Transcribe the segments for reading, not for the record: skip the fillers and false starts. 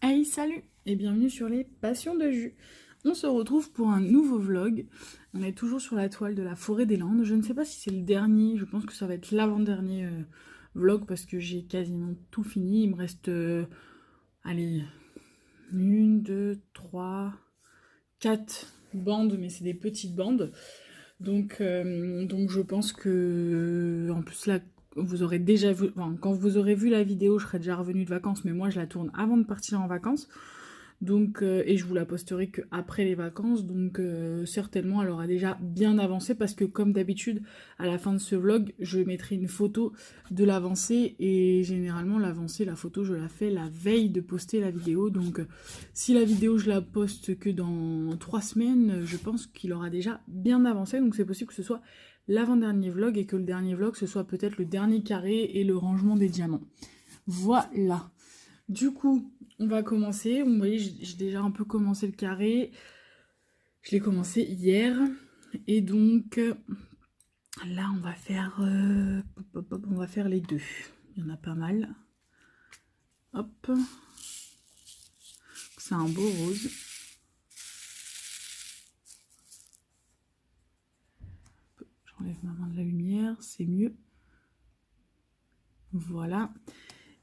Hey, salut et bienvenue sur les Passions de Jus. On se retrouve pour un nouveau vlog. On est toujours sur la toile de la forêt des Landes. Je ne sais pas si c'est le dernier, je pense que ça va être l'avant-dernier vlog parce que j'ai quasiment tout fini. Il me reste, allez, une, deux, trois, quatre bandes, mais c'est des petites bandes. Donc je pense que, en plus là, vous aurez déjà vu, enfin, quand vous aurez vu la vidéo, je serai déjà revenue de vacances, mais moi je la tourne avant de partir en vacances. Donc, et je vous la posterai que après les vacances, donc certainement elle aura déjà bien avancé parce que comme d'habitude, à la fin de ce vlog, je mettrai une photo de l'avancée et généralement l'avancée, la photo, je la fais la veille de poster la vidéo. Donc si la vidéo je la poste que dans 3 semaines, je pense qu'il aura déjà bien avancé, donc c'est possible que ce soit l'avant-dernier vlog et que le dernier vlog ce soit peut-être le dernier carré et le rangement des diamants. Voilà. Du coup, on va commencer. Vous voyez, j'ai déjà un peu commencé le carré. Je l'ai commencé hier. Et donc, là, on va faire les deux. Il y en a pas mal. Hop. C'est un beau rose. J'enlève ma main de la lumière, c'est mieux. Voilà.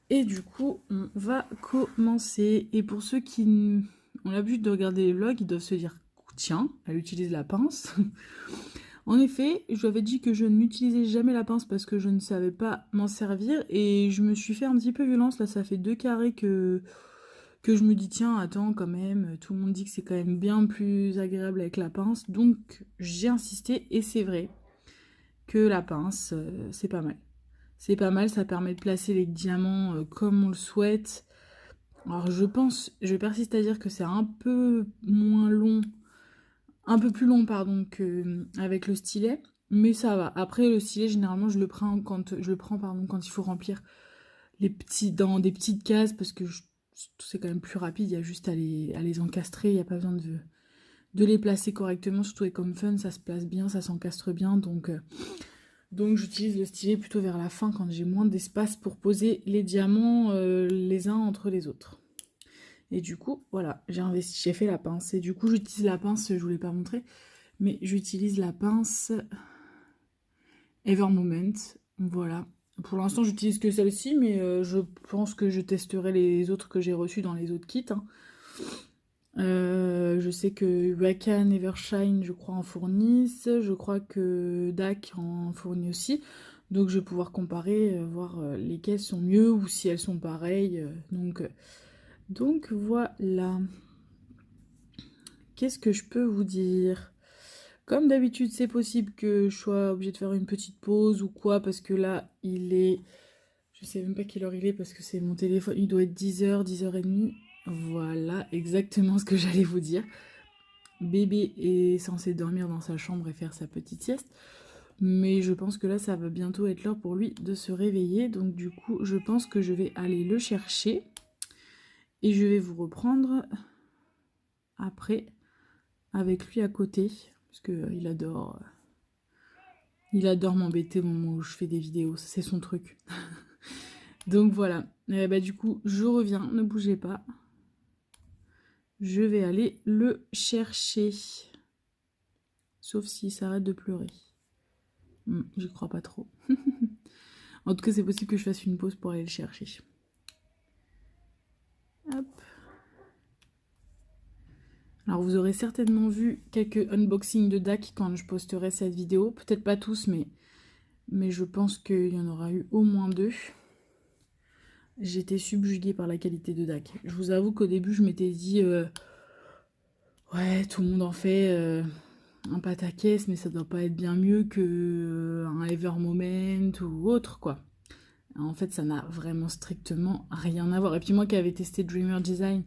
Et du coup, on va commencer. Et pour ceux qui ont l'habitude de regarder les vlogs, ils doivent se dire, tiens, elle utilise la pince. En effet, je lui avais dit que je n'utilisais jamais la pince parce que je ne savais pas m'en servir et je me suis fait un petit peu violence. Là, ça fait 2 carrés que je me dis, tiens, attends, quand même, tout le monde dit que c'est quand même bien plus agréable avec la pince. Donc, j'ai insisté et c'est vrai que la pince, c'est pas mal. C'est pas mal, ça permet de placer les diamants comme on le souhaite. Alors, je persiste à dire que c'est un peu moins long, un peu plus long, pardon, qu'avec le stylet. Mais ça va. Après, le stylet, généralement, quand il faut remplir dans des petites cases, parce que c'est quand même plus rapide, il y a juste à les encastrer, il n'y a pas besoin de les placer correctement, surtout avec comme fun, ça se place bien, ça s'encastre bien, donc j'utilise le stylet plutôt vers la fin, quand j'ai moins d'espace pour poser les diamants les uns entre les autres. Et du coup, voilà, j'ai fait la pince, et du coup, j'utilise la pince, je vous l'ai pas montré, mais j'utilise la pince Evermoment, voilà. Pour l'instant, j'utilise que celle-ci, mais je pense que je testerai les autres que j'ai reçus dans les autres kits. Hein. Je sais que Rakan, Evershine, je crois, en fournissent. Je crois que DAC en fournit aussi. Donc, je vais pouvoir comparer, voir lesquelles sont mieux ou si elles sont pareilles. Donc voilà. Qu'est-ce que je peux vous dire ? Comme d'habitude, c'est possible que je sois obligée de faire une petite pause ou quoi, parce que là, il est... Je sais même pas quelle heure il est, parce que c'est mon téléphone. Il doit être 10h, 10h30. Voilà, exactement ce que j'allais vous dire. Bébé est censé dormir dans sa chambre et faire sa petite sieste. Mais je pense que là, ça va bientôt être l'heure pour lui de se réveiller. Donc du coup, je pense que je vais aller le chercher. Et je vais vous reprendre après avec lui à côté. Parce qu'il adore... Il adore m'embêter au moment où je fais des vidéos, c'est son truc. Donc voilà, du coup, je reviens, ne bougez pas. Je vais aller le chercher. Sauf s'il s'arrête de pleurer. J'y crois pas trop. En tout cas, c'est possible que je fasse une pause pour aller le chercher. Hop. Alors vous aurez certainement vu quelques unboxings de DAC quand je posterai cette vidéo. Peut-être pas tous, mais je pense qu'il y en aura eu au moins 2. J'étais subjuguée par la qualité de DAC. Je vous avoue qu'au début, je m'étais dit... ouais, tout le monde en fait un pataquès, mais ça doit pas être bien mieux que un Evermoment ou autre, quoi. En fait, ça n'a vraiment strictement rien à voir. Et puis moi qui avais testé Dreamer Design,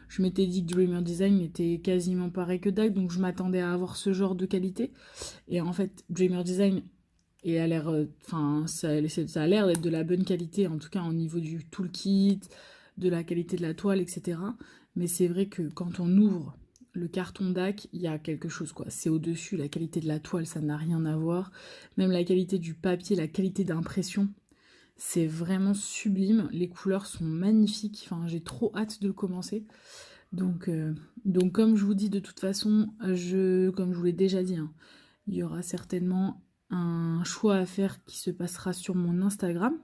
je m'étais dit que Dreamer Design était quasiment pareil que DAC, donc je m'attendais à avoir ce genre de qualité. Et en fait, Dreamer Design a l'air, ça a l'air d'être de la bonne qualité, en tout cas au niveau du toolkit, de la qualité de la toile, etc. Mais c'est vrai que quand on ouvre le carton DAC, il y a quelque chose, quoi. C'est au-dessus, la qualité de la toile, ça n'a rien à voir. Même la qualité du papier, la qualité d'impression, c'est vraiment sublime. Les couleurs sont magnifiques. Enfin, j'ai trop hâte de le commencer. Donc comme je vous dis, de toute façon, comme je vous l'ai déjà dit, hein, il y aura certainement un choix à faire qui se passera sur mon Instagram.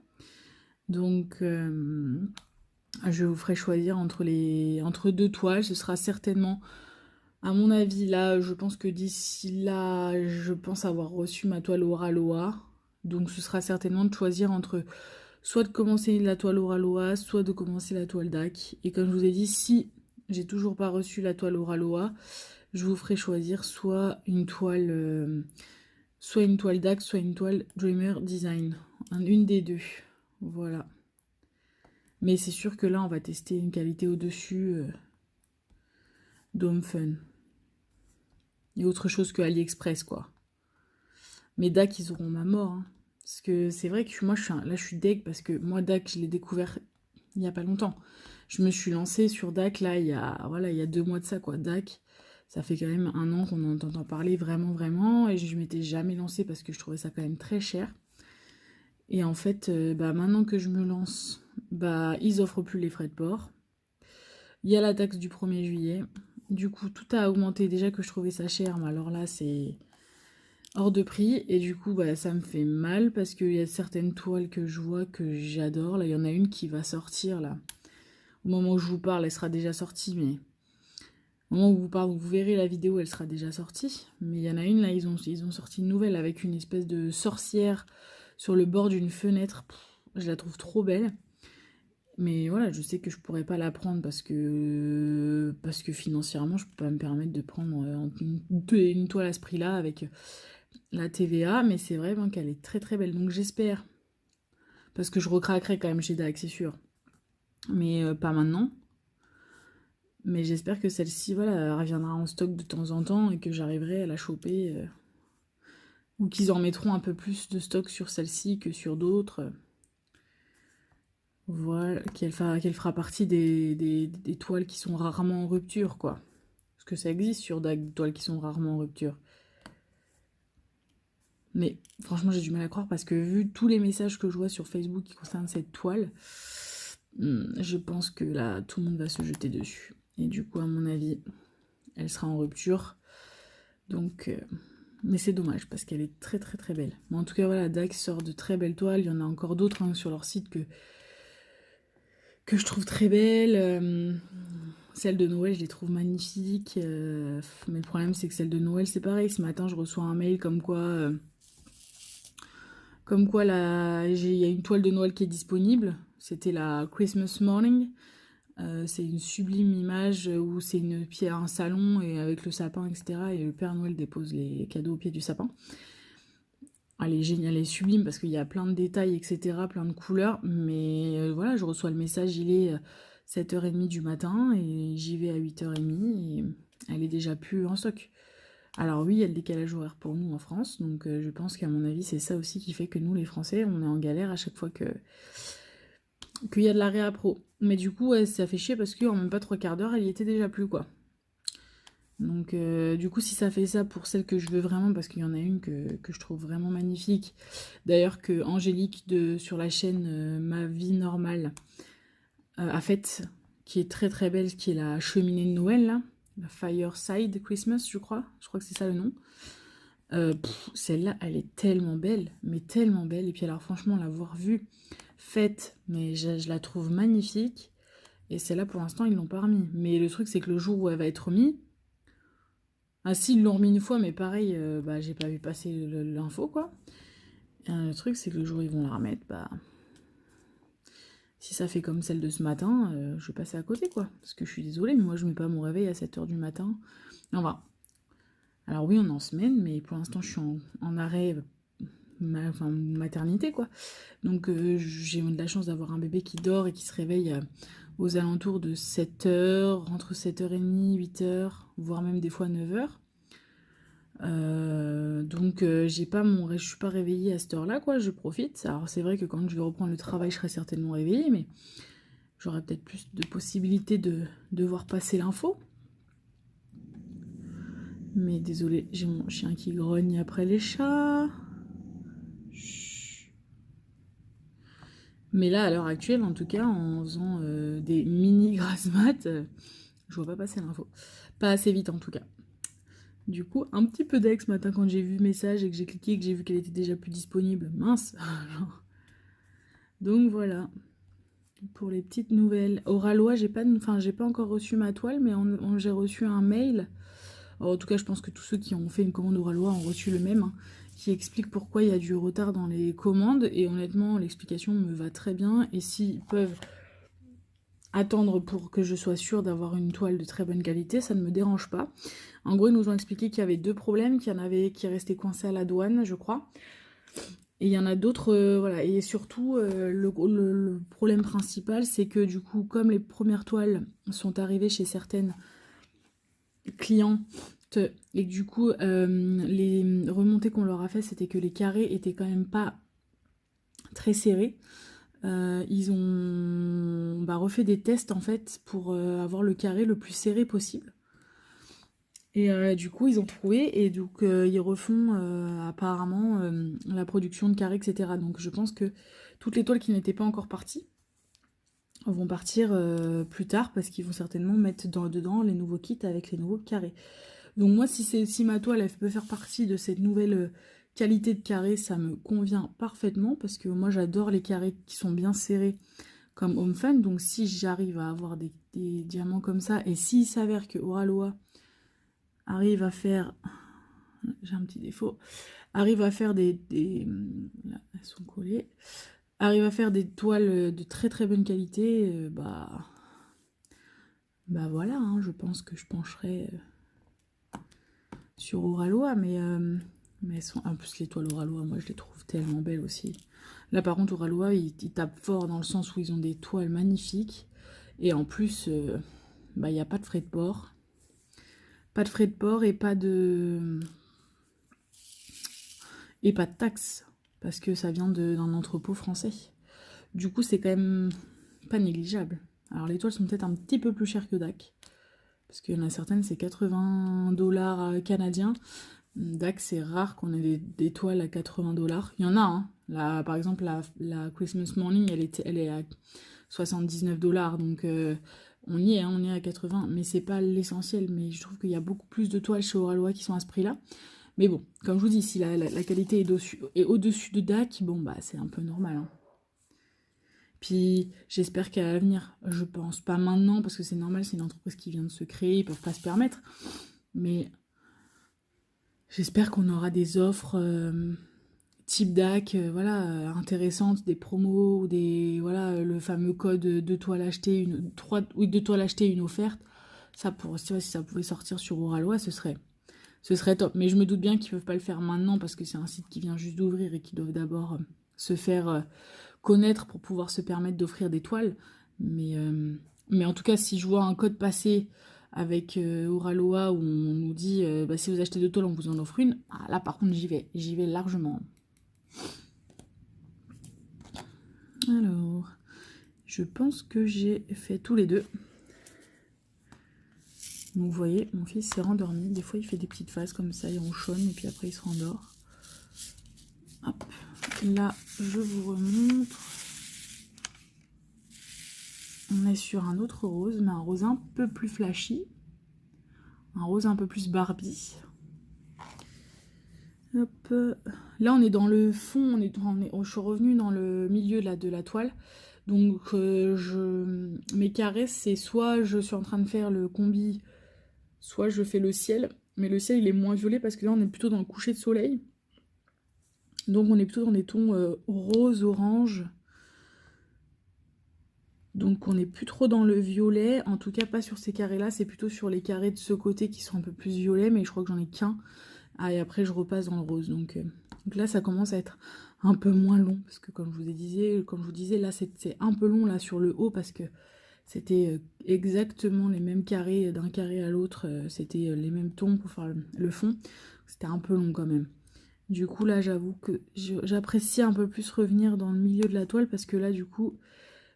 Donc, je vous ferai choisir entre deux toiles. Ce sera certainement, à mon avis, là, je pense que d'ici là, je pense avoir reçu ma toile Aura Loa. Donc, ce sera certainement de choisir entre soit de commencer la toile Aura Loa, soit de commencer la toile DAC. Et comme je vous ai dit, si j'ai toujours pas reçu la toile Aura Loa, je vous ferai choisir soit une toile DAC, soit une toile Dreamer Design. Une des deux. Voilà. Mais c'est sûr que là, on va tester une qualité au-dessus d'Home Fun. Et autre chose que AliExpress, quoi. Mais DAC, ils auront ma mort. Hein. Parce que c'est vrai que moi, je suis deg parce que moi, DAC, je l'ai découvert il n'y a pas longtemps. Je me suis lancée sur DAC, là, il y a 2 mois de ça, quoi. DAC, ça fait quand même 1 an qu'on en entend parler vraiment, vraiment. Et je m'étais jamais lancée parce que je trouvais ça quand même très cher. Et en fait, maintenant que je me lance, ils offrent plus les frais de port. Il y a la taxe du 1er juillet. Du coup, tout a augmenté. Déjà que je trouvais ça cher, mais alors là, c'est hors de prix. Et du coup, ça me fait mal parce qu'il y a certaines toiles que je vois que j'adore. Là, il y en a une qui va sortir, là. Au moment où je vous parle, elle sera déjà sortie, mais au moment où vous verrez la vidéo, elle sera déjà sortie. Mais il y en a une, là, ils ont sorti une nouvelle avec une espèce de sorcière sur le bord d'une fenêtre. Je la trouve trop belle. Mais voilà, je sais que je pourrais pas la prendre parce que financièrement, je peux pas me permettre de prendre une toile à ce prix-là avec la TVA. Mais c'est vrai qu'elle est très très belle. Donc j'espère, parce que je recraquerai quand même chez DAC, c'est sûr. Mais pas maintenant. Mais j'espère que celle-ci, voilà, elle reviendra en stock de temps en temps et que j'arriverai à la choper. Ou qu'ils en mettront un peu plus de stock sur celle-ci que sur d'autres. Voilà, qu'elle fera partie des toiles qui sont rarement en rupture, quoi. Parce que ça existe sur DAC, des toiles qui sont rarement en rupture. Mais franchement, j'ai du mal à croire parce que vu tous les messages que je vois sur Facebook qui concernent cette toile, je pense que là, tout le monde va se jeter dessus. Et du coup, à mon avis, elle sera en rupture. Donc, mais c'est dommage parce qu'elle est très très très belle. Mais en tout cas, voilà, DAC sort de très belles toiles. Il y en a encore d'autres sur leur site que je trouve très belles. Celles de Noël, je les trouve magnifiques. Mais le problème, c'est que celles de Noël, c'est pareil. Ce matin, je reçois un mail comme quoi là, il y a une toile de Noël qui est disponible. C'était la Christmas Morning. C'est une sublime image où c'est une pierre, un salon et avec le sapin, etc. Et le Père Noël dépose les cadeaux au pied du sapin. Elle est géniale, elle est sublime parce qu'il y a plein de détails, etc., plein de couleurs. Mais voilà, je reçois le message, il est 7h30 du matin et j'y vais à 8h30 et elle est déjà plus en stock. Alors oui, il y a le décalage horaire pour nous en France, donc je pense qu'à mon avis, c'est ça aussi qui fait que nous, les Français, on est en galère à chaque fois qu'il y a de la réappro. Mais du coup, ouais, ça fait chier parce qu'en même pas 3/4 d'heure, elle y était déjà plus, quoi. Donc du coup, si ça fait ça pour celle que je veux vraiment, parce qu'il y en a une que je trouve vraiment magnifique, d'ailleurs que Angélique sur la chaîne Ma Vie Normale a faite, qui est très très belle, qui est la cheminée de Noël, là, la Fireside Christmas, je crois que c'est ça le nom. Celle-là, elle est tellement belle, mais tellement belle, et puis alors franchement, l'avoir vue faite, mais je la trouve magnifique, et celle-là, pour l'instant, ils l'ont pas remis. Mais le truc, c'est que le jour où elle va être remise, ah si, ils l'ont remis une fois, mais pareil, j'ai pas vu passer l'info, quoi. Le truc, c'est que le jour où ils vont la remettre, si ça fait comme celle de ce matin, je vais passer à côté, quoi. Parce que je suis désolée, mais moi, je mets pas mon réveil à 7h du matin. Enfin, alors oui, on est en semaine, mais pour l'instant, je suis en arrêt, maternité, quoi. Donc, j'ai de la chance d'avoir un bébé qui dort et qui se réveille aux alentours de 7h, entre 7h30, 8h, voire même des fois 9h. Donc je suis pas réveillée à cette heure-là, quoi, je profite. Alors c'est vrai que quand je vais reprendre le travail, je serai certainement réveillée, mais j'aurai peut-être plus de possibilités de voir passer l'info. Mais désolé, j'ai mon chien qui grogne après les chats. Mais là, à l'heure actuelle, en tout cas, en faisant des mini grass mat, je vois pas passer l'info. Pas assez vite en tout cas. Du coup, un petit peu d'ex ce matin quand j'ai vu le message et que j'ai cliqué et que j'ai vu qu'elle était déjà plus disponible. Mince. Donc voilà. Pour les petites nouvelles. Oralois, j'ai pas encore reçu ma toile, mais j'ai reçu un mail. Alors, en tout cas, je pense que tous ceux qui ont fait une commande Oralois ont reçu le même, hein, qui explique pourquoi il y a du retard dans les commandes. Et honnêtement, l'explication me va très bien. Et s'ils peuvent attendre pour que je sois sûre d'avoir une toile de très bonne qualité, ça ne me dérange pas. En gros, ils nous ont expliqué qu'il y avait deux problèmes, qu'il y en avait qui restaient coincés à la douane, je crois. Et il y en a d'autres, voilà. Et surtout, le problème principal, c'est que du coup, comme les premières toiles sont arrivées chez certaines clientes, et que du coup, les remontées qu'on leur a fait, c'était que les carrés étaient quand même pas très serrés. Ils ont refait des tests en fait pour avoir le carré le plus serré possible. Et du coup, ils ont trouvé et donc ils refont apparemment la production de carrés, etc. Donc je pense que toutes les toiles qui n'étaient pas encore parties vont partir plus tard parce qu'ils vont certainement mettre dedans les nouveaux kits avec les nouveaux carrés. Donc moi, si ma toile elle peut faire partie de cette nouvelle qualité de carré, ça me convient parfaitement parce que moi j'adore les carrés qui sont bien serrés comme Home Fun. Donc si j'arrive à avoir des diamants comme ça et s'il s'avère que Oralois arrive à faire, j'ai un petit défaut, arrive à faire là, elles sont collées, arrive à faire des toiles de très très bonne qualité, bah voilà, hein, je pense que je pencherai sur Oralois, mais elles sont, en plus les toiles Oralois, moi je les trouve tellement belles aussi. Là par contre Oralois, ils tapent fort dans le sens où ils ont des toiles magnifiques, et en plus, il n'y a pas de frais de port. Pas de frais de port et pas de taxes, parce que ça vient d'un entrepôt français. Du coup, c'est quand même pas négligeable. Alors, les toiles sont peut-être un petit peu plus chères que DAC, parce qu'il y en a certaines, c'est 80 $ canadiens. DAC, c'est rare qu'on ait des toiles à 80 $. Il y en a, hein. Là, par exemple, la Christmas Morning, elle est à 79 $. Donc, on y est, hein, on est à 80, mais c'est pas l'essentiel. Mais je trouve qu'il y a beaucoup plus de toiles chez Oralois qui sont à ce prix-là. Mais bon, comme je vous dis, si la qualité est au-dessus de DAC, bon, bah, c'est un peu normal, hein. Puis j'espère qu'à l'avenir, je pense pas maintenant, parce que c'est normal, c'est une entreprise qui vient de se créer, ils peuvent pas se permettre. Mais j'espère qu'on aura des offres type DAC, voilà, intéressantes, des promos, ou le fameux code deux toiles achetées, deux toiles achetées, une offerte. Ça, si ça pouvait sortir sur Oralois, ce serait top. Mais je me doute bien qu'ils peuvent pas le faire maintenant parce que c'est un site qui vient juste d'ouvrir et qu'ils doivent d'abord se faire connaître pour pouvoir se permettre d'offrir des toiles. Mais en tout cas, si je vois un code passer avec Oralois où on nous dit si vous achetez deux toiles, on vous en offre une, là par contre j'y vais largement. Alors, je pense que j'ai fait tous les deux. Donc vous voyez, mon fils s'est rendormi. Des fois, il fait des petites phases comme ça, il ronchonne et puis après, il se rendort. Hop. Là, je vous remontre. On est sur un autre rose, mais un rose un peu plus flashy. Un rose un peu plus Barbie. Hop. Là, on est dans le fond. Je suis revenue dans le milieu là, de la toile. Donc, mes caresses, c'est soit je suis en train de faire le combi, soit je fais le ciel. Mais le ciel, il est moins violet parce que là, on est plutôt dans le coucher de soleil. Donc, on est plutôt dans des tons rose, orange. Donc, on n'est plus trop dans le violet. En tout cas, pas sur ces carrés-là. C'est plutôt sur les carrés de ce côté qui sont un peu plus violets. Mais je crois que j'en ai qu'un. Ah, et après, je repasse dans le rose. Donc là, ça commence à être un peu moins long. Parce que comme je vous disais, là, c'est un peu long là sur le haut. Parce que c'était exactement les mêmes carrés d'un carré à l'autre. C'était les mêmes tons pour faire le fond. C'était un peu long quand même. Du coup, là, j'avoue que j'apprécie un peu plus revenir dans le milieu de la toile. Parce que là, du coup,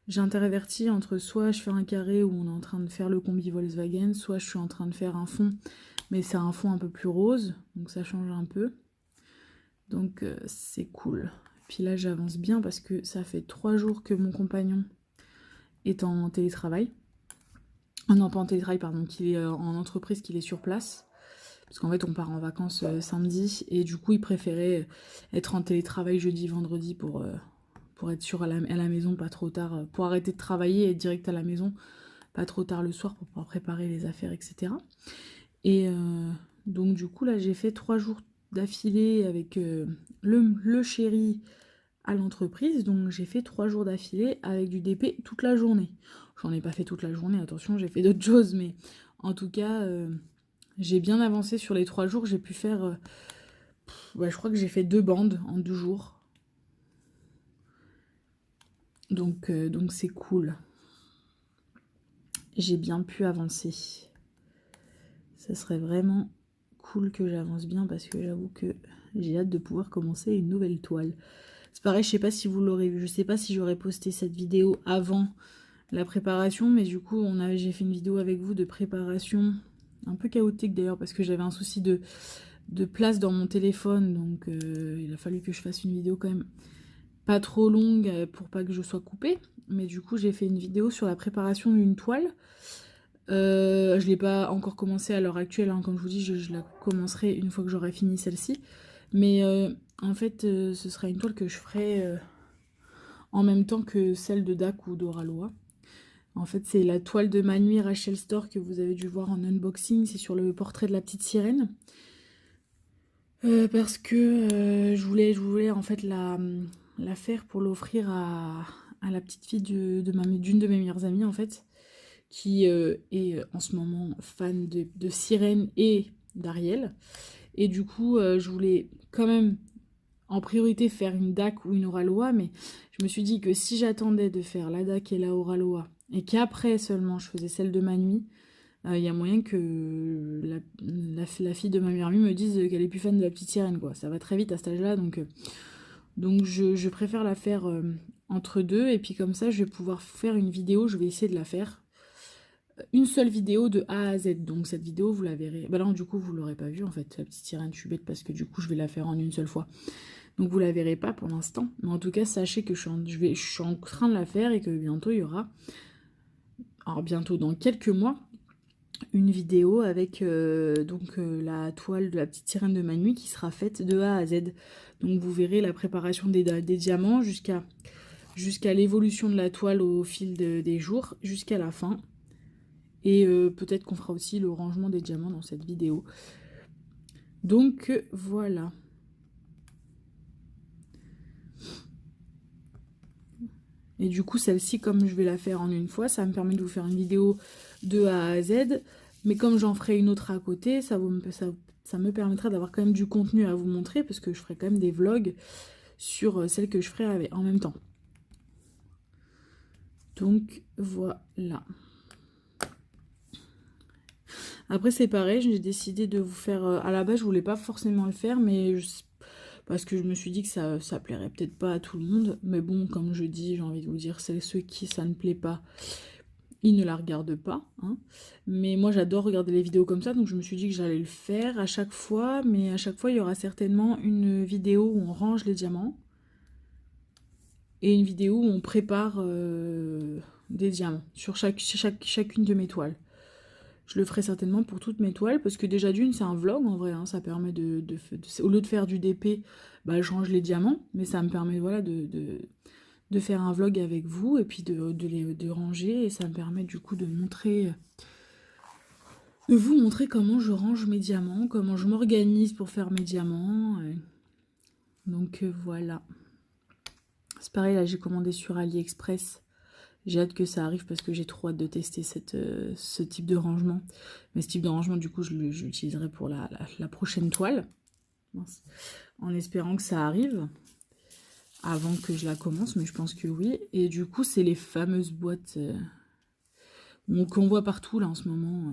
j'intervertis entre soit je fais un carré où on est en train de faire le combi Volkswagen, soit je suis en train de faire un fond mais c'est un fond un peu plus rose, donc ça change un peu. Donc c'est cool. Puis là j'avance bien parce que ça fait 3 jours que mon compagnon est en télétravail. Non, pas en télétravail, pardon, qu'il est en entreprise, qu'il est sur place. Parce qu'en fait, on part en vacances samedi, et du coup, il préférait être en télétravail jeudi, vendredi pour être sûr à la maison, pas trop tard, pour arrêter de travailler et être direct à la maison, pas trop tard le soir pour pouvoir préparer les affaires, etc. Et donc, du coup, là, j'ai fait 3 jours d'affilée avec le chéri à l'entreprise, donc j'ai fait 3 jours d'affilée avec du DP toute la journée. J'en ai pas fait toute la journée, attention, j'ai fait d'autres choses, mais en tout cas, j'ai bien avancé sur les 3 jours. J'ai pu faire, je crois que j'ai fait 2 bandes en 2 jours. Donc c'est cool. J'ai bien pu avancer. Ça serait vraiment cool que j'avance bien parce que j'avoue que j'ai hâte de pouvoir commencer une nouvelle toile. C'est pareil, je sais pas si vous l'aurez vu, je sais pas si j'aurais posté cette vidéo avant la préparation, mais du coup j'ai fait une vidéo avec vous de préparation, un peu chaotique d'ailleurs parce que j'avais un souci de place dans mon téléphone, donc il a fallu que je fasse une vidéo quand même pas trop longue pour pas que je sois coupée, mais du coup j'ai fait une vidéo sur la préparation d'une toile. Je l'ai pas encore commencé à l'heure actuelle, hein, comme je vous dis, je la commencerai une fois que j'aurai fini celle-ci, mais en fait ce sera une toile que je ferai en même temps que celle de Dak ou d'Oraloa. En fait, c'est la toile de Ma Nuit Rachel Store que vous avez dû voir en unboxing. C'est sur le portrait de la petite sirène. Parce que je voulais en fait la faire pour l'offrir à la petite fille d'une de mes meilleures amies, en fait, qui est en ce moment fan de Sirène et d'Ariel. Et du coup, je voulais quand même en priorité faire une DAC ou une Oraloa, mais je me suis dit que si j'attendais de faire la DAC et la Oraloa, et qu'après seulement je faisais celle de Ma Nuit, il y a moyen que la fille de ma meilleure amie me dise qu'elle est plus fan de la petite sirène, quoi. Ça va très vite à cet âge-là, donc je préfère la faire entre deux, et puis comme ça je vais pouvoir faire une vidéo, je vais essayer de la faire. Une seule vidéo de A à Z, donc cette vidéo vous la verrez. Bah non, du coup vous l'aurez pas vue en fait, la petite sirène, je suis bête parce que du coup je vais la faire en une seule fois. Donc vous la verrez pas pour l'instant, mais en tout cas sachez que je suis en train de la faire et que bientôt il y aura, alors bientôt dans quelques mois, une vidéo avec la toile de la petite sirène de Ma Nuit qui sera faite de A à Z. Donc vous verrez la préparation des diamants jusqu'à l'évolution de la toile au fil des jours, jusqu'à la fin. Et peut-être qu'on fera aussi le rangement des diamants dans cette vidéo. Donc voilà. Et du coup, celle-ci, comme je vais la faire en une fois, ça me permet de vous faire une vidéo de A à Z. Mais comme j'en ferai une autre à côté, ça me permettra d'avoir quand même du contenu à vous montrer, parce que je ferai quand même des vlogs sur celle que je ferai en même temps. Donc voilà. Après c'est pareil, j'ai décidé de vous faire... à la base je voulais pas forcément le faire, mais parce que je me suis dit que ça plairait peut-être pas à tout le monde. Mais bon, comme je dis, j'ai envie de vous dire, c'est ceux qui ça ne plaît pas, ils ne la regardent pas. Hein. Mais moi j'adore regarder les vidéos comme ça, donc je me suis dit que j'allais le faire à chaque fois. Mais à chaque fois il y aura certainement une vidéo où on range les diamants. Et une vidéo où on prépare des diamants sur chacune de mes toiles. Je le ferai certainement pour toutes mes toiles, parce que déjà d'une, c'est un vlog en vrai, hein, ça permet au lieu de faire du DP, bah, je range les diamants, mais ça me permet voilà, de faire un vlog avec vous, et puis de ranger, et ça me permet du coup de vous montrer comment je range mes diamants, comment je m'organise pour faire mes diamants. Donc voilà. C'est pareil, là j'ai commandé sur AliExpress. J'ai hâte que ça arrive parce que j'ai trop hâte de tester ce type de rangement. Mais ce type de rangement, du coup, je l'utiliserai pour la prochaine toile. En espérant que ça arrive avant que je la commence, mais je pense que oui. Et du coup, c'est les fameuses boîtes qu'on voit partout là en ce moment.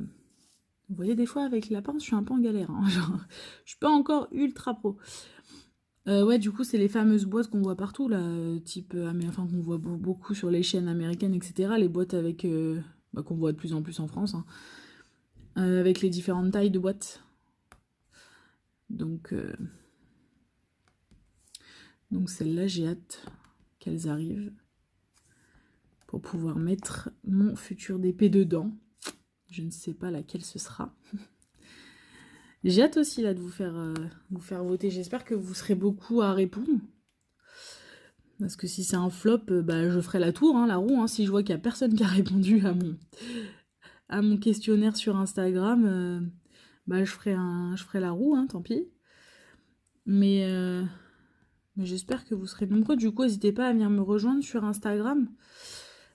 Vous voyez, des fois avec la pince, je suis un peu en galère. Hein, genre, je suis pas encore ultra pro. Ouais, du coup, c'est les fameuses boîtes qu'on voit partout, là, type, enfin, qu'on voit beaucoup sur les chaînes américaines, etc. Les boîtes avec, qu'on voit de plus en plus en France, hein, avec les différentes tailles de boîtes. Donc, donc celle-là, j'ai hâte qu'elles arrivent pour pouvoir mettre mon futur DP dedans. Je ne sais pas laquelle ce sera. J'ai hâte aussi là de vous faire voter. J'espère que vous serez beaucoup à répondre. Parce que si c'est un flop, bah, je ferai la tour, hein, la roue. Hein, si je vois qu'il n'y a personne qui a répondu à mon questionnaire sur Instagram, bah, je ferai la roue, hein, tant pis. Mais j'espère que vous serez nombreux. Du coup, n'hésitez pas à venir me rejoindre sur Instagram.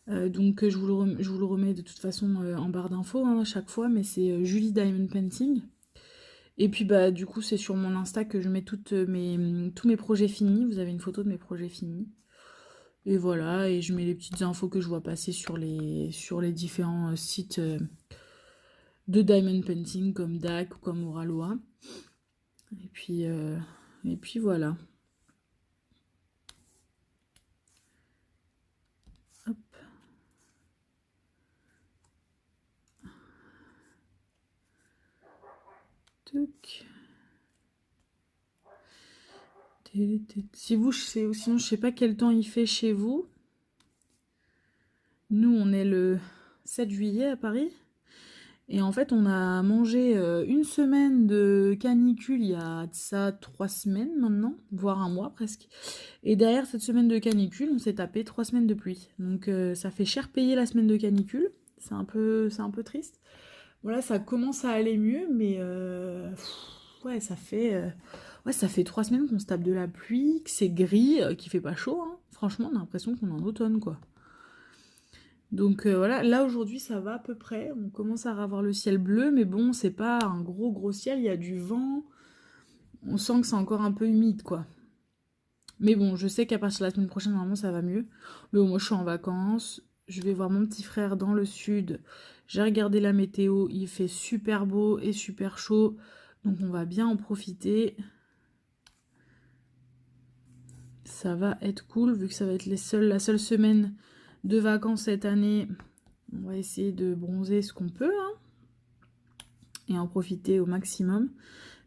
Donc je vous le remets de toute façon en barre d'infos hein, à chaque fois, mais c'est Julie Diamond Painting. Et puis bah du coup c'est sur mon Insta que je mets tous mes projets finis. Vous avez une photo de mes projets finis. Et voilà, et je mets les petites infos que je vois passer sur les différents sites de Diamond Painting comme DAC ou comme Oralois. Et puis voilà. Hop. Tuc. Si vous, sinon je sais pas quel temps il fait chez vous. Nous, on est le 7 juillet à Paris. Et en fait, on a mangé une semaine de canicule il y a de ça 3 semaines maintenant, voire un mois presque. Et derrière cette semaine de canicule, on s'est tapé 3 semaines de pluie. Donc ça fait cher payer la semaine de canicule. C'est un peu triste. Voilà, ça commence à aller mieux, mais ouais, ça fait 3 semaines qu'on se tape de la pluie, que c'est gris, qu'il fait pas chaud. Hein. Franchement, on a l'impression qu'on est en automne, quoi. Donc voilà, là aujourd'hui ça va à peu près, on commence à avoir le ciel bleu, mais bon, c'est pas un gros ciel, il y a du vent, on sent que c'est encore un peu humide quoi. Mais bon, je sais qu'à partir de la semaine prochaine, normalement ça va mieux. Mais bon, moi je suis en vacances, je vais voir mon petit frère dans le sud, j'ai regardé la météo, il fait super beau et super chaud, donc on va bien en profiter. Ça va être cool, vu que ça va être la seule semaine de vacances cette année. On va essayer de bronzer ce qu'on peut, hein, et en profiter au maximum.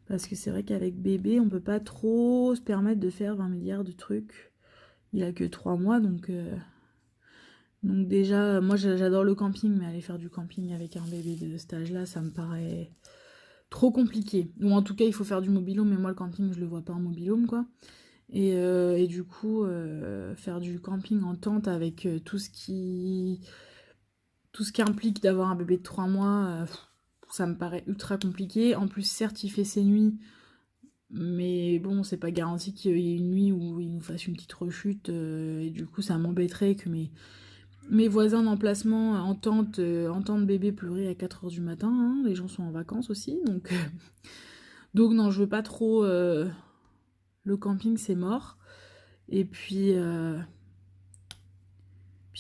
Parce que c'est vrai qu'avec bébé, on peut pas trop se permettre de faire 20 milliards de trucs. Il a que 3 mois, donc déjà, moi j'adore le camping, mais aller faire du camping avec un bébé de cet âge-là, ça me paraît trop compliqué. Ou en tout cas, il faut faire du mobil-home, mais moi le camping, je le vois pas en mobil-home, quoi. Et du coup, faire du camping en tente avec tout ce qui implique d'avoir un bébé de 3 mois, ça me paraît ultra compliqué. En plus, certes, il fait ses nuits, mais bon, c'est pas garanti qu'il y ait une nuit où il nous fasse une petite rechute. Et du coup, ça m'embêterait que mes voisins d'emplacement entendent bébé pleurer à 4 heures du matin. Hein. Les gens sont en vacances aussi. Donc non, je veux pas trop. Le camping, c'est mort. Et puis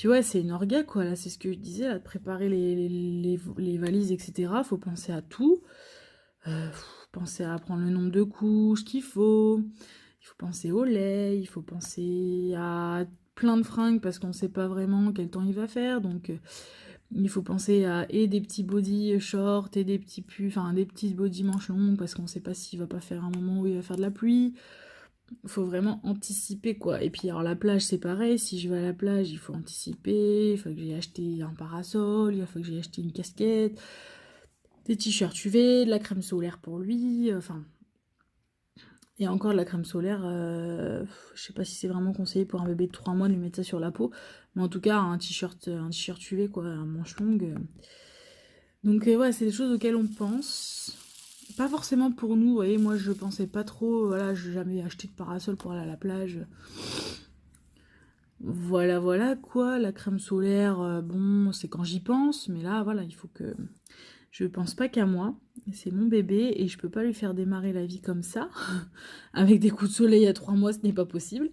ouais, c'est une orga, quoi. Là, c'est ce que je disais, là, de préparer les valises, etc. Faut penser à tout. Faut penser à prendre le nombre de couches qu'il faut. Il faut penser au lait. Il faut penser à plein de fringues parce qu'on sait pas vraiment quel temps il va faire. Donc, il faut penser à et des petits body shorts et des petits pulls, enfin des petites body manches longues parce qu'on sait pas s'il va pas faire un moment où il va faire de la pluie. Faut vraiment anticiper quoi. Et puis alors la plage c'est pareil, si je vais à la plage il faut anticiper, il faut que j'aille acheter un parasol, il faut que j'aille acheter une casquette, des t-shirts UV, de la crème solaire pour lui, enfin... Et encore de la crème solaire, je sais pas si c'est vraiment conseillé pour un bébé de 3 mois de lui mettre ça sur la peau, mais en tout cas un t-shirt UV quoi, un manche longue. Donc ouais, c'est des choses auxquelles on pense. Pas forcément pour nous, vous voyez, moi je pensais pas trop, voilà, j'ai jamais acheté de parasol pour aller à la plage. Voilà quoi, la crème solaire, bon, c'est quand j'y pense, mais là, voilà, il faut que... Je pense pas qu'à moi, c'est mon bébé et je peux pas lui faire démarrer la vie comme ça. Avec des coups de soleil à 3 mois, ce n'est pas possible.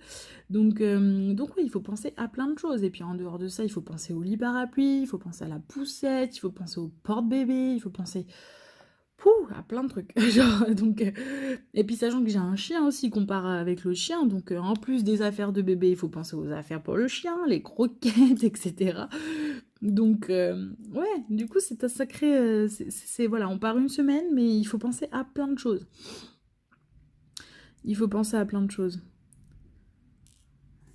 Donc oui, il faut penser à plein de choses. Et puis en dehors de ça, il faut penser au lit parapluie, il faut penser à la poussette, il faut penser au porte-bébé, il faut penser à plein de trucs. Genre, et puis sachant que j'ai un chien aussi qu'on part avec le chien, donc en plus des affaires de bébé, il faut penser aux affaires pour le chien, les croquettes, etc. Donc ouais, du coup c'est un sacré, voilà, on part une semaine, mais il faut penser à plein de choses. il faut penser à plein de choses.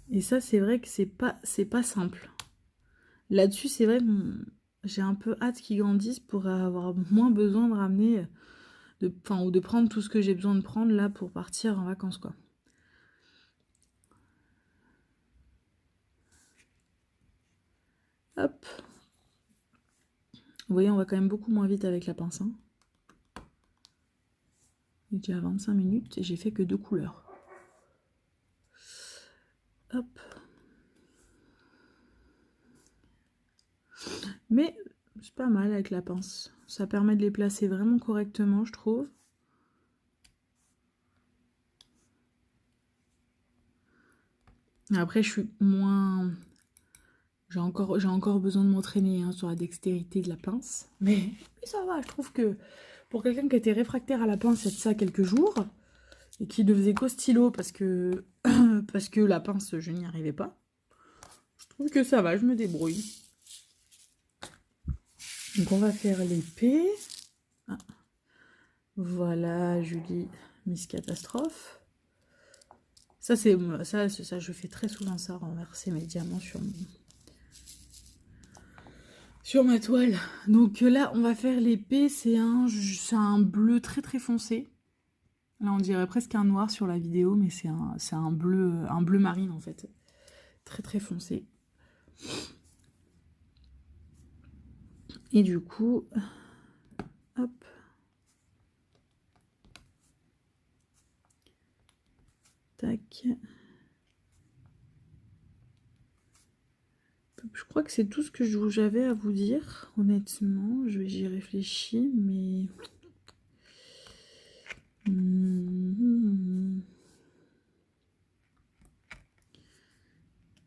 Et ça, c'est vrai que c'est pas simple. Là-dessus, c'est vrai que j'ai un peu hâte qu'ils grandissent pour avoir moins besoin de ramener, ou de prendre tout ce que j'ai besoin de prendre là pour partir en vacances, quoi. Hop. Vous voyez, on va quand même beaucoup moins vite avec la pince. Hein. Il est déjà 25 minutes et j'ai fait que 2 couleurs. Hop. Mais c'est pas mal avec la pince. Ça permet de les placer vraiment correctement, je trouve. Après, je suis moins... J'ai encore besoin de m'entraîner hein, sur la dextérité de la pince. Mais ça va, je trouve que pour quelqu'un qui était réfractaire à la pince il y a de ça quelques jours, et qui ne faisait qu'au stylo parce que, parce que la pince, je n'y arrivais pas, je trouve que ça va, je me débrouille. Donc on va faire l'épée. Ah. Voilà, Julie, Miss Catastrophe. Ça, je fais très souvent ça, renverser mes diamants sur ma toile. Donc là, on va faire l'épée. C'est un bleu très très foncé. Là, on dirait presque un noir sur la vidéo, mais c'est un bleu marine en fait. Très très foncé. Et du coup, hop. Tac. Je crois que c'est tout ce que j'avais à vous dire, honnêtement. J'y réfléchis, mais...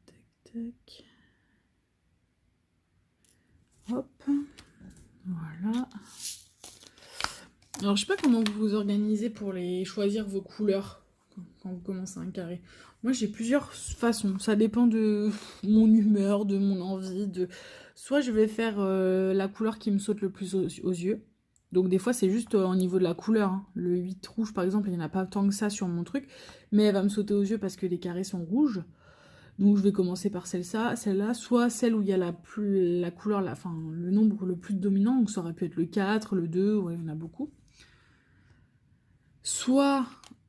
Tac, tac. Hop. Voilà. Alors, je sais pas comment vous vous organisez pour choisir vos couleurs quand vous commencez un carré. Moi, j'ai plusieurs façons. Ça dépend de mon humeur, de mon envie. Soit je vais faire la couleur qui me saute le plus aux yeux. Donc des fois, c'est juste au niveau de la couleur. Hein. Le 8 rouge, par exemple, il n'y en a pas tant que ça sur mon truc. Mais elle va me sauter aux yeux parce que les carrés sont rouges. Donc je vais commencer par celle-là, soit celle où il y a la couleur, le nombre le plus dominant, donc ça aurait pu être le 4, le 2, ouais, il y en a beaucoup. Soit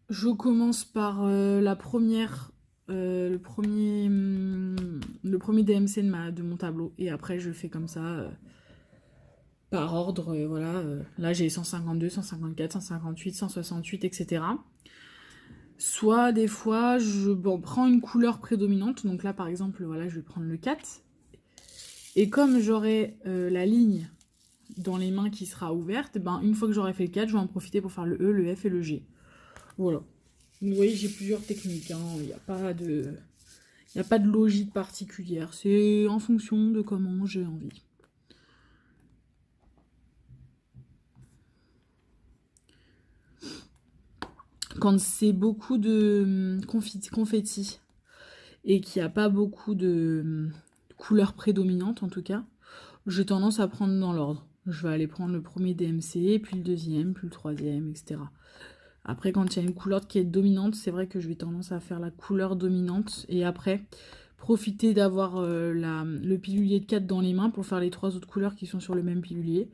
je commence par la première, le premier DMC de mon tableau, et après je fais comme ça, par ordre, voilà. Là j'ai 152, 154, 158, 168, etc. Soit des fois, je prends une couleur prédominante. Donc là, par exemple, voilà, je vais prendre le 4. Et comme j'aurai la ligne dans les mains qui sera ouverte, une fois que j'aurai fait le 4, je vais en profiter pour faire le E, le F et le G. Voilà. Donc, vous voyez, j'ai plusieurs techniques. Hein. Il n'y a pas de logique particulière. C'est en fonction de comment j'ai envie. Quand c'est beaucoup de confetti et qu'il n'y a pas beaucoup de couleurs prédominantes en tout cas, j'ai tendance à prendre dans l'ordre. Je vais aller prendre le premier DMC, puis le deuxième, puis le troisième, etc. Après, quand il y a une couleur qui est dominante, c'est vrai que je vais tendance à faire la couleur dominante et après profiter d'avoir le pilulier de 4 dans les mains pour faire les 3 autres couleurs qui sont sur le même pilulier.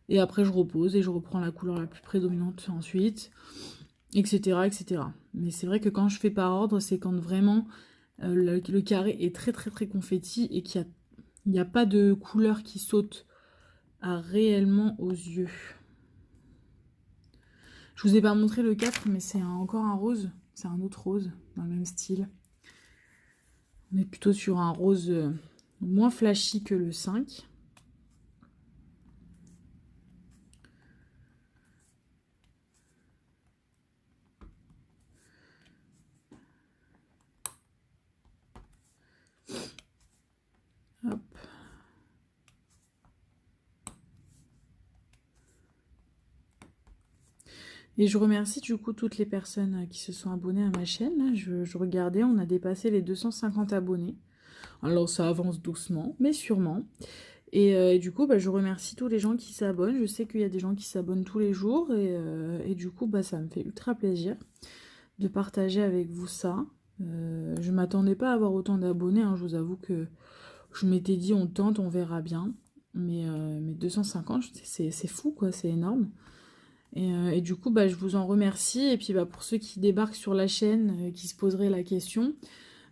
Et après, je repose et je reprends la couleur la plus prédominante ensuite, etc. etc. Mais c'est vrai que quand je fais par ordre, c'est quand vraiment le carré est très très très confetti et qu'il n'y a pas de couleur qui saute réellement aux yeux. Je vous ai pas montré le 4, mais c'est encore un rose. C'est un autre rose, dans le même style. On est plutôt sur un rose moins flashy que le 5. Hop. Et je remercie du coup toutes les personnes qui se sont abonnées à ma chaîne. Là, je regardais, on a dépassé les 250 abonnés. Alors ça avance doucement, mais sûrement. Et du coup, je remercie tous les gens qui s'abonnent. Je sais qu'il y a des gens qui s'abonnent tous les jours. Et du coup, ça me fait ultra plaisir. de partager avec vous ça. Je m'attendais pas à avoir autant d'abonnés, hein, je vous avoue que je m'étais dit on tente, on verra bien. Mais 250, c'est fou quoi, c'est énorme. Et du coup, bah, je vous en remercie. Et puis bah, pour ceux qui débarquent sur la chaîne, qui se poseraient la question,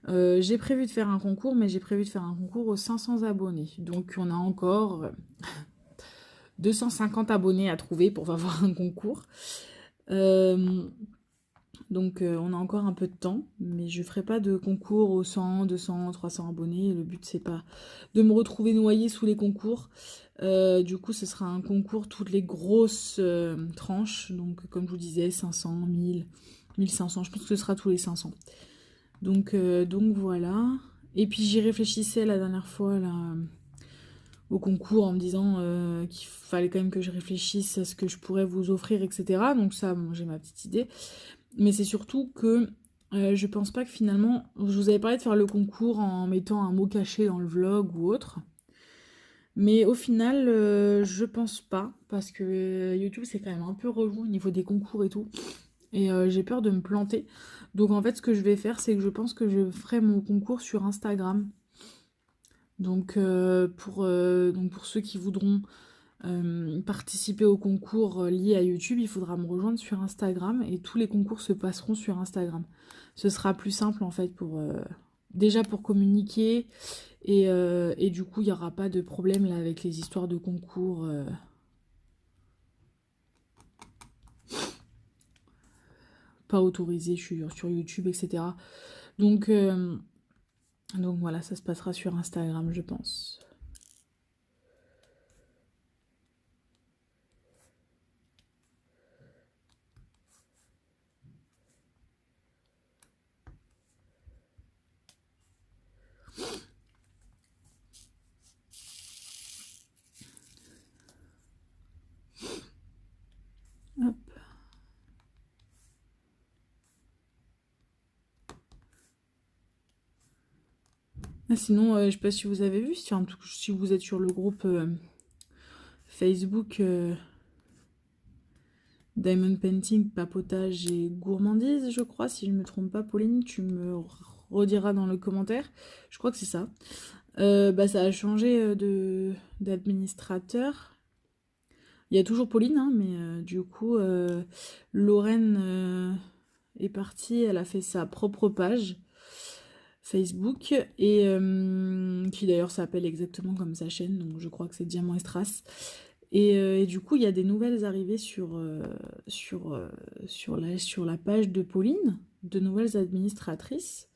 j'ai prévu de faire un concours, mais j'ai prévu de faire un concours aux 500 abonnés. Donc on a encore 250 abonnés à trouver pour avoir un concours. Donc on a encore un peu de temps, mais je ferai pas de concours aux 100, 200, 300 abonnés. Le but c'est pas de me retrouver noyée sous les concours. Du coup ce sera un concours toutes les grosses tranches. Donc comme je vous disais 500, 1000, 1500. Je pense que ce sera tous les 500. Donc voilà. Et puis j'y réfléchissais la dernière fois là, au concours en me disant qu'il fallait quand même que je réfléchisse à ce que je pourrais vous offrir, etc. Donc ça, bon, j'ai ma petite idée. Mais c'est surtout que je pense pas que finalement, je vous avais parlé de faire le concours en mettant un mot caché dans le vlog ou autre. Mais au final, je pense pas, parce que YouTube c'est quand même un peu relou au niveau des concours et tout. Et j'ai peur de me planter. Donc en fait, ce que je vais faire, c'est que je pense que je ferai mon concours sur Instagram. Donc pour ceux qui voudront participer au concours lié à YouTube, il faudra me rejoindre sur Instagram et tous les concours se passeront sur Instagram. Ce sera plus simple en fait pour déjà pour communiquer et du coup il n'y aura pas de problème là avec les histoires de concours pas autorisés sur YouTube, etc. Donc, donc voilà, ça se passera sur Instagram, je pense. Hop. Ah, sinon, je sais pas si vous avez vu, si vous êtes sur le groupe Facebook Diamond Painting, papotage et gourmandise, je crois, si je me trompe pas, Pauline, tu me rediras dans le commentaire. Je crois que c'est ça. Bah, ça a changé d'administrateur. Il y a toujours Pauline, hein, mais du coup, Lorraine est partie, elle a fait sa propre page Facebook, et qui d'ailleurs s'appelle exactement comme sa chaîne, donc je crois que c'est Diamant Estras. Et du coup, il y a des nouvelles arrivées sur la page de Pauline, de nouvelles administratrices.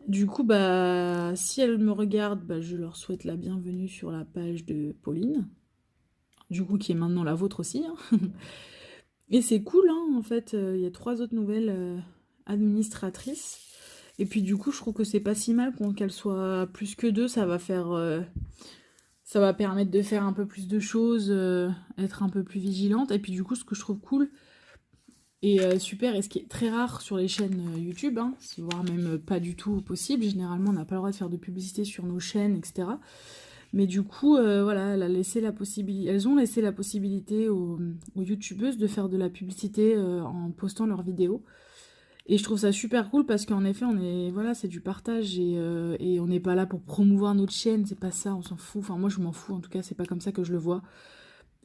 Du coup, bah, si elles me regardent, bah, je leur souhaite la bienvenue sur la page de Pauline, du coup, qui est maintenant la vôtre aussi, hein. Et c'est cool, hein, en fait, il y a 3 autres nouvelles administratrices. Et puis du coup, je trouve que c'est pas si mal qu'elles soient plus que 2, ça va permettre de faire un peu plus de choses, être un peu plus vigilante. Et puis du coup, ce que je trouve cool et super, et ce qui est très rare sur les chaînes YouTube, hein, voire même pas du tout possible, généralement on n'a pas le droit de faire de publicité sur nos chaînes, etc. Mais du coup, voilà, elles ont laissé la possibilité aux youtubeuses de faire de la publicité en postant leurs vidéos. Et je trouve ça super cool parce qu'en effet, voilà, c'est du partage et on n'est pas là pour promouvoir notre chaîne, c'est pas ça, on s'en fout. Enfin, moi je m'en fous, en tout cas, c'est pas comme ça que je le vois.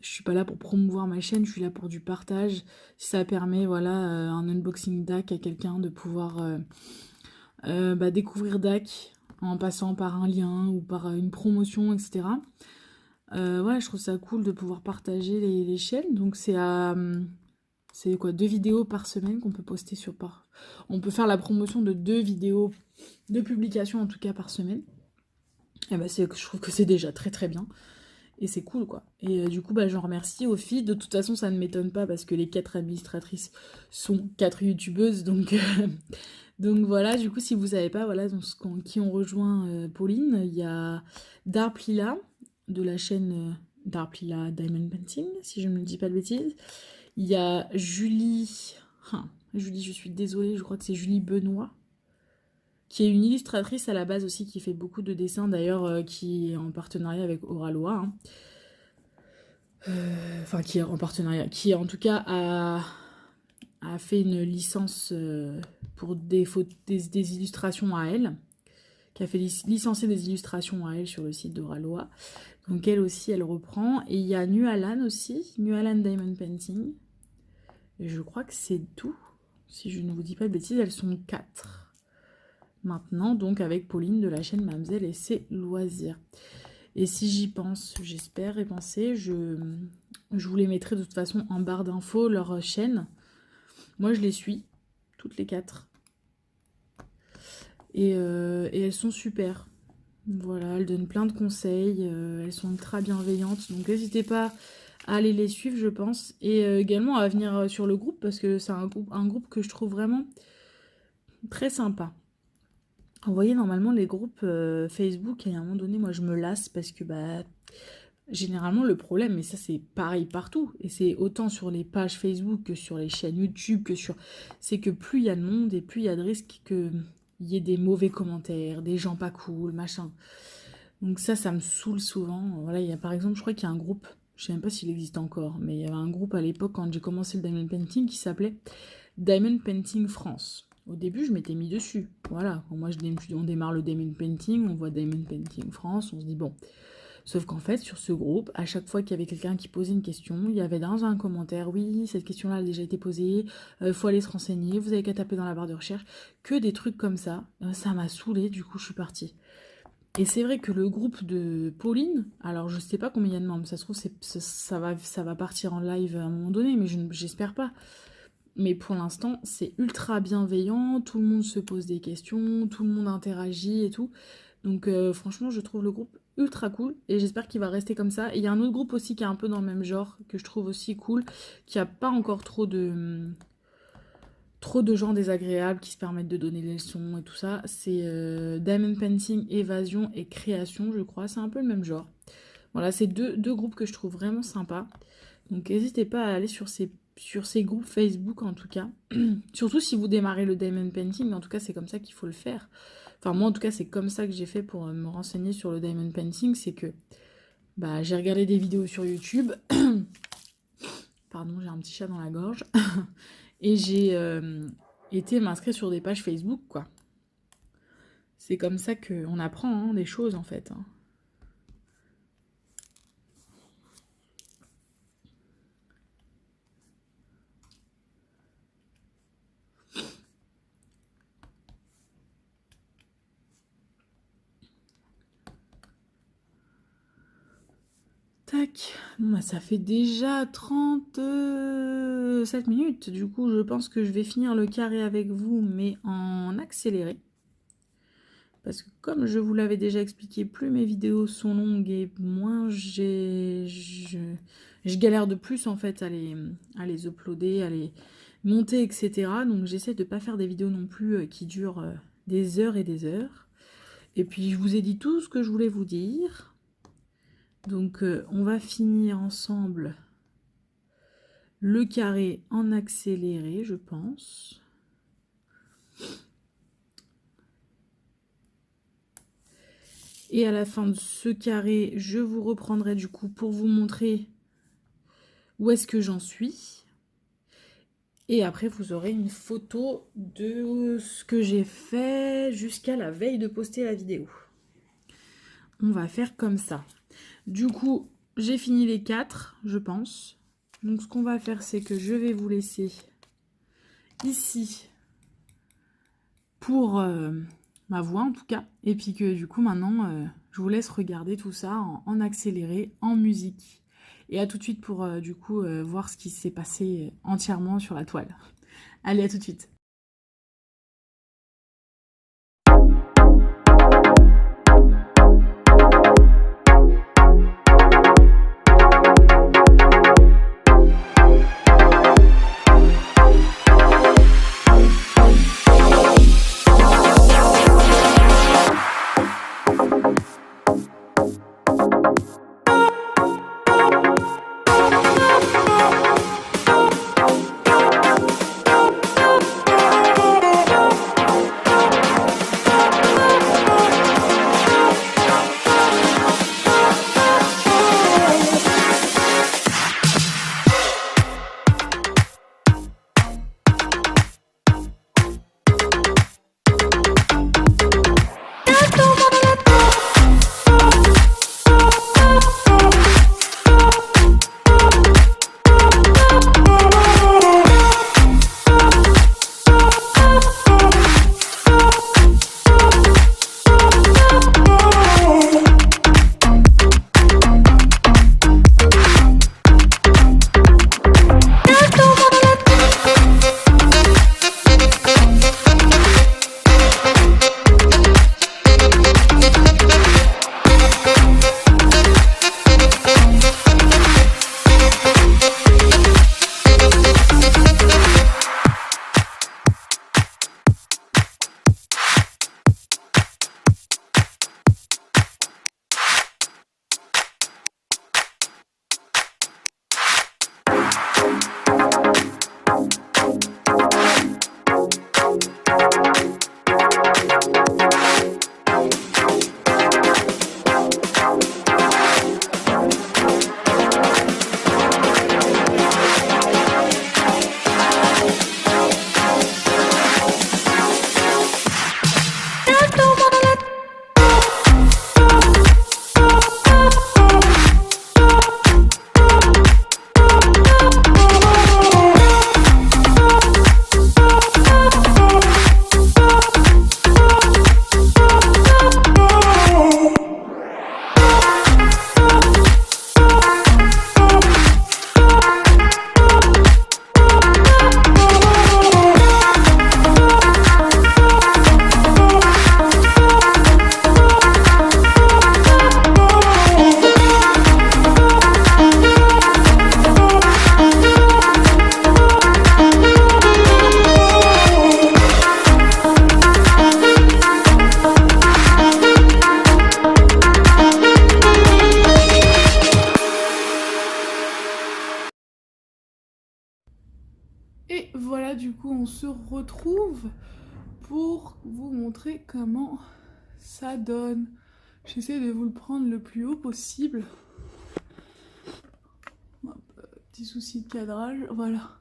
Je suis pas là pour promouvoir ma chaîne, je suis là pour du partage. Si ça permet, voilà, un unboxing DAC à quelqu'un de pouvoir bah, découvrir DAC en passant par un lien ou par une promotion, etc. Ouais, je trouve ça cool de pouvoir partager les chaînes. Donc c'est quoi, 2 vidéos par semaine qu'on peut poster On peut faire la promotion de 2 vidéos, 2 publications en tout cas par semaine. Et bah je trouve que c'est déjà très très bien. Et c'est cool quoi. Et du coup bah j'en remercie aux filles. De toute façon ça ne m'étonne pas parce que les 4 administratrices sont 4 youtubeuses. Donc, donc voilà, du coup si vous savez pas, voilà, donc, qui ont rejoint Pauline, il y a Darplila de la chaîne Darplila Diamond Painting, si je ne me dis pas de bêtises. Il y a Julie, Julie, je suis désolée, je crois que c'est Julie Benoît, qui est une illustratrice à la base aussi, qui fait beaucoup de dessins d'ailleurs, qui est en partenariat avec Oraloa, hein. Enfin, qui est en partenariat, qui en tout cas a fait une licence pour des illustrations à elle, qui a fait licencier des illustrations à elle sur le site d'Oraloa. Donc elle aussi, elle reprend. Et il y a Nualan aussi, Nualan Diamond Painting. Et je crois que c'est tout. Si je ne vous dis pas de bêtises, elles sont 4. Maintenant, donc avec Pauline de la chaîne Mamzelle et ses loisirs. Et si j'y pense, j'espère y penser, je vous les mettrai de toute façon en barre d'infos, leur chaîne. Moi, je les suis, toutes les 4. Et elles sont super. Voilà, elles donnent plein de conseils, elles sont ultra bienveillantes. Donc n'hésitez pas à aller les suivre, je pense. Et également à venir sur le groupe, parce que c'est un groupe que je trouve vraiment très sympa. Vous voyez, normalement, les groupes Facebook, à un moment donné, moi, je me lasse parce que, généralement, le problème, mais ça, c'est pareil partout, et c'est autant sur les pages Facebook que sur les chaînes YouTube, c'est que plus il y a de monde et plus il y a de risques qu'il y ait des mauvais commentaires, des gens pas cool, machin. Donc ça me saoule souvent. Voilà, il y a, par exemple, je crois qu'il y a un groupe, je sais même pas s'il existe encore, mais il y avait un groupe à l'époque, quand j'ai commencé le Diamond Painting, qui s'appelait Diamond Painting France. Au début, je m'étais mis dessus. Voilà, quand moi on démarre le Diamond Painting, on voit Diamond Painting France, on se dit bon. Sauf qu'en fait, sur ce groupe, à chaque fois qu'il y avait quelqu'un qui posait une question, il y avait dans un commentaire, oui, cette question-là a déjà été posée, faut aller se renseigner, vous avez qu'à taper dans la barre de recherche, que des trucs comme ça. Ça m'a saoulée, du coup, je suis partie. Et c'est vrai que le groupe de Pauline, alors je sais pas combien il y a de membres, ça se trouve, ça va partir en live à un moment donné, mais j'espère pas. Mais pour l'instant, c'est ultra bienveillant, tout le monde se pose des questions, tout le monde interagit et tout. Donc franchement, je trouve le groupe ultra cool et j'espère qu'il va rester comme ça. Et il y a un autre groupe aussi qui est un peu dans le même genre, que je trouve aussi cool, qui a pas encore trop de gens désagréables qui se permettent de donner des leçons et tout ça. C'est Diamond Painting, Évasion et Création, je crois. C'est un peu le même genre. Voilà, c'est deux groupes que je trouve vraiment sympas. Donc n'hésitez pas à aller sur ces groupes Facebook en tout cas. Surtout si vous démarrez le Diamond Painting, en tout cas c'est comme ça qu'il faut le faire. Enfin moi en tout cas c'est comme ça que j'ai fait pour me renseigner sur le Diamond Painting, c'est que j'ai regardé des vidéos sur YouTube. Pardon, j'ai un petit chat dans la gorge. Et j'ai été m'inscrire sur des pages Facebook, quoi. C'est comme ça qu'on apprend des choses en fait. Tac, bon, ça fait déjà 37 minutes, du coup je pense que je vais finir le carré avec vous, mais en accéléré. Parce que comme je vous l'avais déjà expliqué, plus mes vidéos sont longues et moins je galère de plus en fait à les uploader, à les monter, etc. Donc j'essaie de ne pas faire des vidéos non plus qui durent des heures et des heures. Et puis je vous ai dit tout ce que je voulais vous dire. Donc on va finir ensemble le carré en accéléré, je pense. Et à la fin de ce carré, je vous reprendrai du coup pour vous montrer où est-ce que j'en suis. Et après, vous aurez une photo de ce que j'ai fait jusqu'à la veille de poster la vidéo. On va faire comme ça. Du coup, j'ai fini les 4, je pense. Donc, ce qu'on va faire, c'est que je vais vous laisser ici pour ma voix, en tout cas. Et puis que, du coup, maintenant, je vous laisse regarder tout ça en accéléré, en musique. Et à tout de suite pour, du coup, voir ce qui s'est passé entièrement sur la toile. Allez, à tout de suite. là du coup on se retrouve pour vous montrer comment ça donne. J'essaie de vous le prendre le plus haut possible. Hop, petit souci de cadrage, voilà.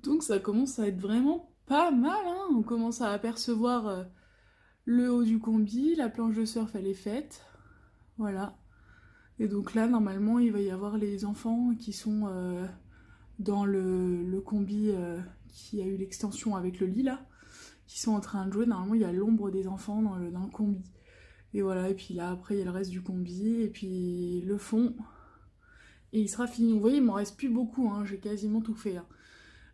Donc ça commence à être vraiment pas mal, hein. On commence à apercevoir le haut du combi, la planche de surf elle est faite, voilà. Et donc là normalement il va y avoir les enfants qui sont dans le combi qui a eu l'extension avec le lit là, qui sont en train de jouer. Normalement il y a l'ombre des enfants dans le combi. Et voilà, et puis là après il y a le reste du combi, et puis le fond, et il sera fini. Vous voyez, il m'en reste plus beaucoup, hein. J'ai quasiment tout fait, hein.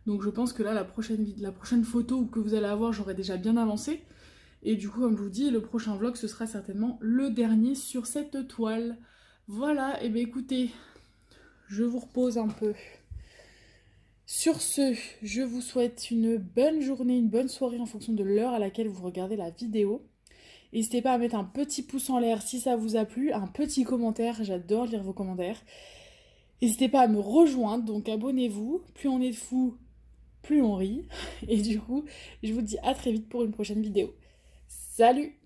Donc je pense que là, la prochaine photo que vous allez avoir, j'aurai déjà bien avancé. Et du coup, comme je vous dis, le prochain vlog, ce sera certainement le dernier sur cette toile. Voilà, et bien écoutez, je vous repose un peu. Sur ce, je vous souhaite une bonne journée, une bonne soirée en fonction de l'heure à laquelle vous regardez la vidéo. N'hésitez pas à mettre un petit pouce en l'air si ça vous a plu, un petit commentaire, j'adore lire vos commentaires. N'hésitez pas à me rejoindre, donc abonnez-vous, plus on est de fous, plus on rit. Et du coup, je vous dis à très vite pour une prochaine vidéo. Salut!